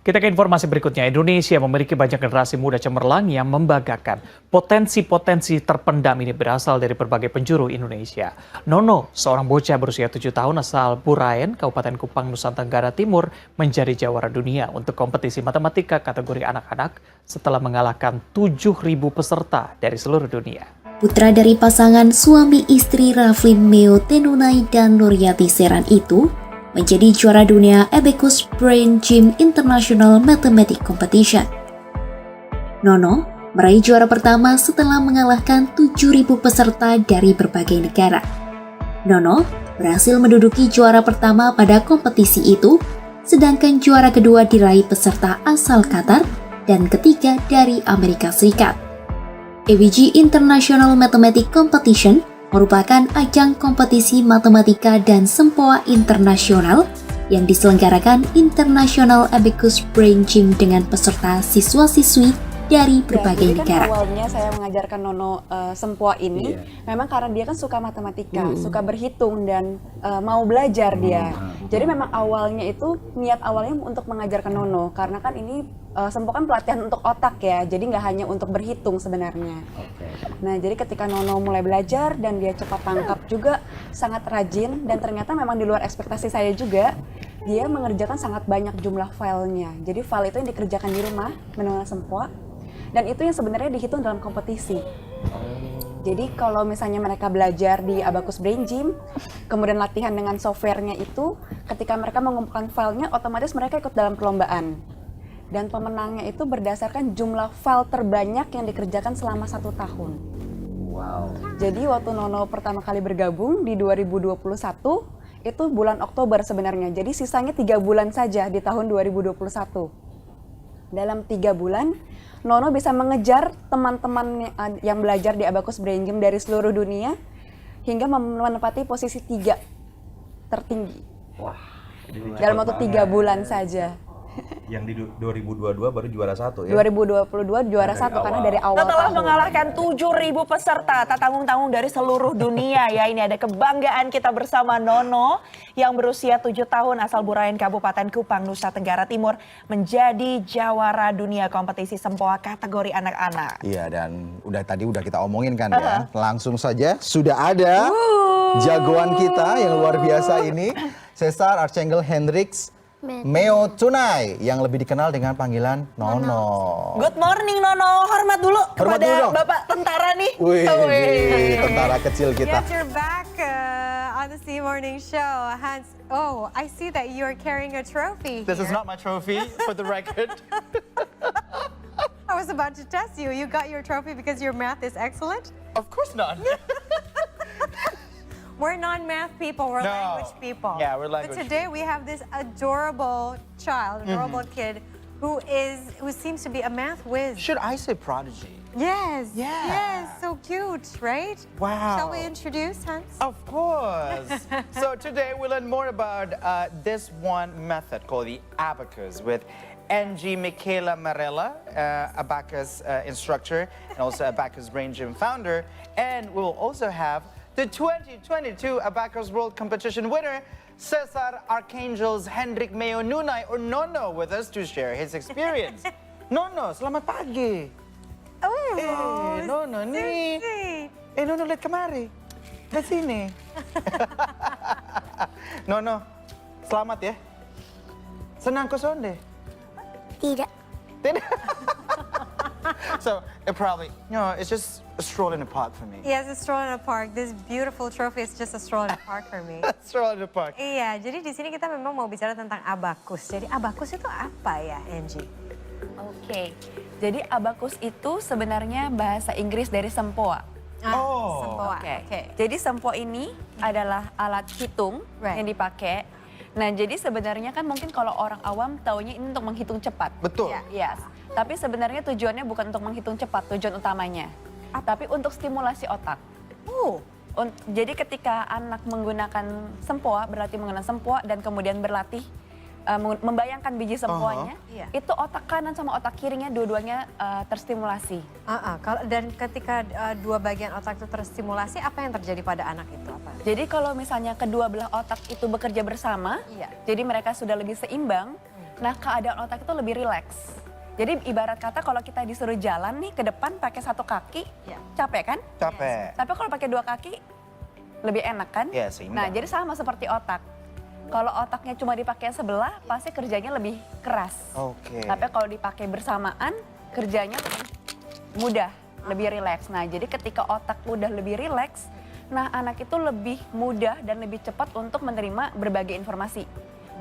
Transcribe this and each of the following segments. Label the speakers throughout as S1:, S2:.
S1: Kita ke informasi berikutnya. Indonesia memiliki banyak generasi muda cemerlang yang membanggakan. Potensi-potensi terpendam ini berasal dari berbagai penjuru Indonesia. Nono, seorang bocah berusia 7 tahun asal Buraen, Kabupaten Kupang, Nusa Tenggara Timur, menjadi jawara dunia untuk kompetisi matematika kategori anak-anak setelah mengalahkan 7.000 peserta dari seluruh dunia.
S2: Putra dari pasangan suami istri Raflin Meo Tenunai dan Nuryati Seran itu menjadi juara dunia Abacus Brain Gym International Mathematics Competition. Nono meraih juara pertama setelah mengalahkan 7.000 peserta dari berbagai negara. Nono berhasil menduduki juara pertama pada kompetisi itu, sedangkan juara kedua diraih peserta asal Qatar dan ketiga dari Amerika Serikat. ABG International Mathematics Competition merupakan ajang kompetisi matematika dan sempoa internasional yang diselenggarakan International Abacus Brain Gym dengan peserta siswa-siswi dari berbagai negara.
S3: Awalnya saya mengajarkan Nono sempoa ini, memang karena dia kan suka matematika, suka berhitung dan mau belajar dia. Jadi memang awalnya itu niat awalnya untuk mengajarkan Nono, karena kan ini sempoa kan pelatihan untuk otak ya, jadi nggak hanya untuk berhitung sebenarnya. Nah jadi ketika Nono mulai belajar dan dia cepat tangkap juga, sangat rajin dan ternyata memang di luar ekspektasi saya juga. Dia mengerjakan sangat banyak jumlah filenya. Jadi file itu yang dikerjakan di rumah, mengenal sempoa. Dan itu yang sebenarnya dihitung dalam kompetisi. Jadi kalau misalnya mereka belajar di Abacus Brain Gym, kemudian latihan dengan softwarenya itu, ketika mereka mengumpulkan filenya, otomatis mereka ikut dalam perlombaan. Dan pemenangnya itu berdasarkan jumlah file terbanyak yang dikerjakan selama 1 tahun.
S4: Wow.
S3: Jadi waktu Nono pertama kali bergabung di 2021, itu bulan Oktober sebenarnya. Jadi sisanya 3 bulan saja di tahun 2021. Dalam 3 bulan, Nono bisa mengejar teman-teman yang belajar di Abacus Brain Gym dari seluruh dunia hingga menempati posisi 3 tertinggi.
S4: Wah,
S3: dalam waktu 3 bulan saja.
S4: Yang di 2022 baru juara 1 ya?
S3: 2022 juara 1 karena dari awal
S5: Setelah
S3: tahun.
S5: mengalahkan 7.000 peserta, tak tanggung-tanggung dari seluruh dunia ya. Ini ada kebanggaan kita bersama Nono yang berusia 7 tahun asal Buraen, Kabupaten Kupang, Nusa Tenggara Timur menjadi jawara dunia kompetisi sempoa kategori anak-anak.
S6: Iya, dan tadi udah kita omongin kan ya. Langsung saja sudah ada jagoan kita yang luar biasa ini, Cesar Archangel Hendrix Meo Tunai yang lebih dikenal dengan panggilan Nono.
S5: Good morning Nono, hormat dulu kepada
S6: dong.
S5: Bapak tentara nih.
S6: Wih, tentara kecil kita.
S7: Yes, you're back on the C Morning Show. Hans, I see that you're carrying a trophy
S8: This is
S7: here.
S8: not my trophy, for the record.
S7: I was about to test you. You got your trophy because your math is excellent?
S8: Of course not.
S7: We're non-math people, we're
S8: No.
S7: language people.
S8: Yeah, we're language
S7: But today we have this adorable child, adorable kid who seems to be a math whiz.
S8: Should I say prodigy?
S7: Yes,
S8: Yeah.
S7: yes, so cute, right?
S8: Wow.
S7: Shall we introduce Hans?
S8: Of course. So today we learn more about this one method called the abacus with NG Michaela Marella, abacus instructor and also Abacus Brain Gym founder. And we'll also have the 2022 Abacus World Competition winner, Cesar Archangels Hendrik Meo Nunay or Nono with us to share his experience. Nono, selamat pagi. Nono, nih.
S7: Sweet.
S8: Nono, lihat kemari. Lihat sini. Nono, selamat ya. Senang kau sonde?
S9: Tidak.
S8: Tidak. So, it's just a stroll in the park for me.
S7: Yes, a stroll in a park. This beautiful trophy is just a stroll in a park for me.
S8: Stroll in the park.
S7: Iya, jadi di sini kita memang mau bicara tentang abacus. Jadi abacus itu apa ya, Angie?
S3: Oke. Jadi abacus itu sebenarnya bahasa Inggris dari sempoa.
S7: Sempoa.
S3: Oke. Jadi sempoa ini adalah alat hitung yang dipakai. Nah, jadi sebenarnya kan mungkin kalau orang awam taunya ini untuk menghitung cepat.
S8: Betul.
S3: Yes. Tapi sebenarnya tujuannya bukan untuk menghitung cepat, tujuan utamanya. Tapi untuk stimulasi otak. Jadi ketika anak menggunakan sempoa, berlatih menggunakan sempoa dan kemudian berlatih membayangkan biji sempoanya, itu otak kanan sama otak kirinya dua-duanya terstimulasi.
S7: Dan ketika dua bagian otak itu terstimulasi, apa yang terjadi pada anak itu?
S3: Jadi kalau misalnya kedua belah otak itu bekerja bersama, jadi mereka sudah lebih seimbang, Nah, keadaan otak itu lebih rileks. Jadi ibarat kata kalau kita disuruh jalan nih ke depan pakai satu kaki, capek kan?
S8: Capek.
S3: Tapi kalau pakai dua kaki lebih enak kan?
S8: Iya, seimbang.
S3: Nah, jadi sama seperti otak. Kalau otaknya cuma dipakai sebelah, pasti kerjanya lebih keras.
S8: Oke.
S3: Tapi kalau dipakai bersamaan, kerjanya lebih mudah, lebih rileks. Nah, jadi ketika otak udah lebih rileks, nah anak itu lebih mudah dan lebih cepat untuk menerima berbagai informasi.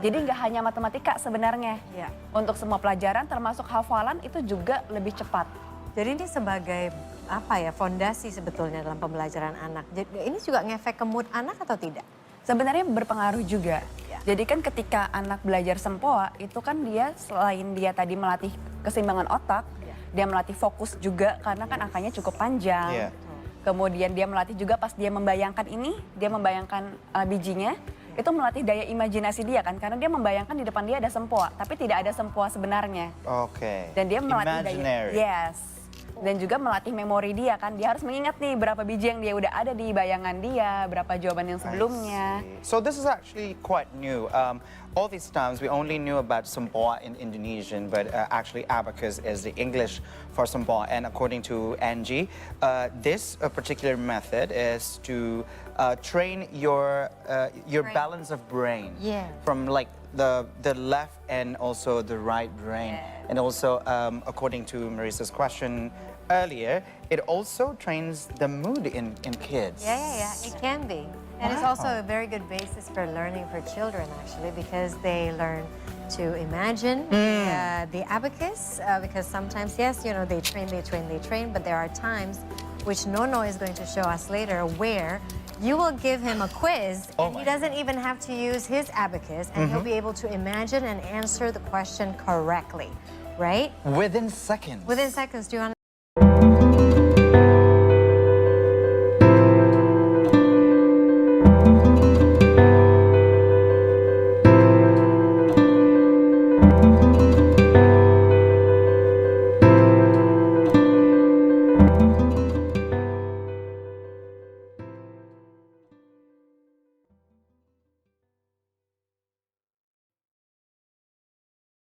S3: Jadi nggak hanya matematika sebenarnya.
S7: Ya.
S3: Untuk semua pelajaran termasuk hafalan itu juga lebih cepat.
S7: Jadi ini sebagai apa ya, fondasi sebetulnya dalam pembelajaran anak. Jadi ini juga ngefek ke mood anak atau tidak?
S3: Sebenarnya berpengaruh juga. Jadi kan ketika anak belajar sempoa itu kan dia selain dia tadi melatih keseimbangan otak, dia melatih fokus juga karena kan angkanya cukup panjang.
S8: Iya.
S3: Kemudian dia melatih juga pas dia membayangkan ini, dia membayangkan bijinya, itu melatih daya imajinasi dia kan karena dia membayangkan di depan dia ada sempoa, tapi tidak ada sempoa sebenarnya.
S8: Oke.
S3: Dan dia melatih
S8: Imaginary.
S3: Dan juga melatih memori dia kan. Dia harus mengingat nih berapa biji yang dia udah ada di bayangan dia, berapa jawaban yang sebelumnya.
S8: So this is actually quite new. All these times we only knew about Sempoa in Indonesian, but actually abacus is the English for Sempoa. And according to Angie, this particular method is to train your balance of brain from like the left and also the right brain. And also, according to Marissa's question earlier, it also trains the mood in kids.
S7: Yeah, it can be. And it's also a very good basis for learning for children, actually, because they learn to imagine the abacus, because sometimes, yes, you know, they train, but there are times, which Nono is going to show us later, where you will give him a quiz, and he doesn't even have to use his abacus, and he'll be able to imagine and answer the question correctly, right?
S8: Within seconds.
S7: Within seconds, do you want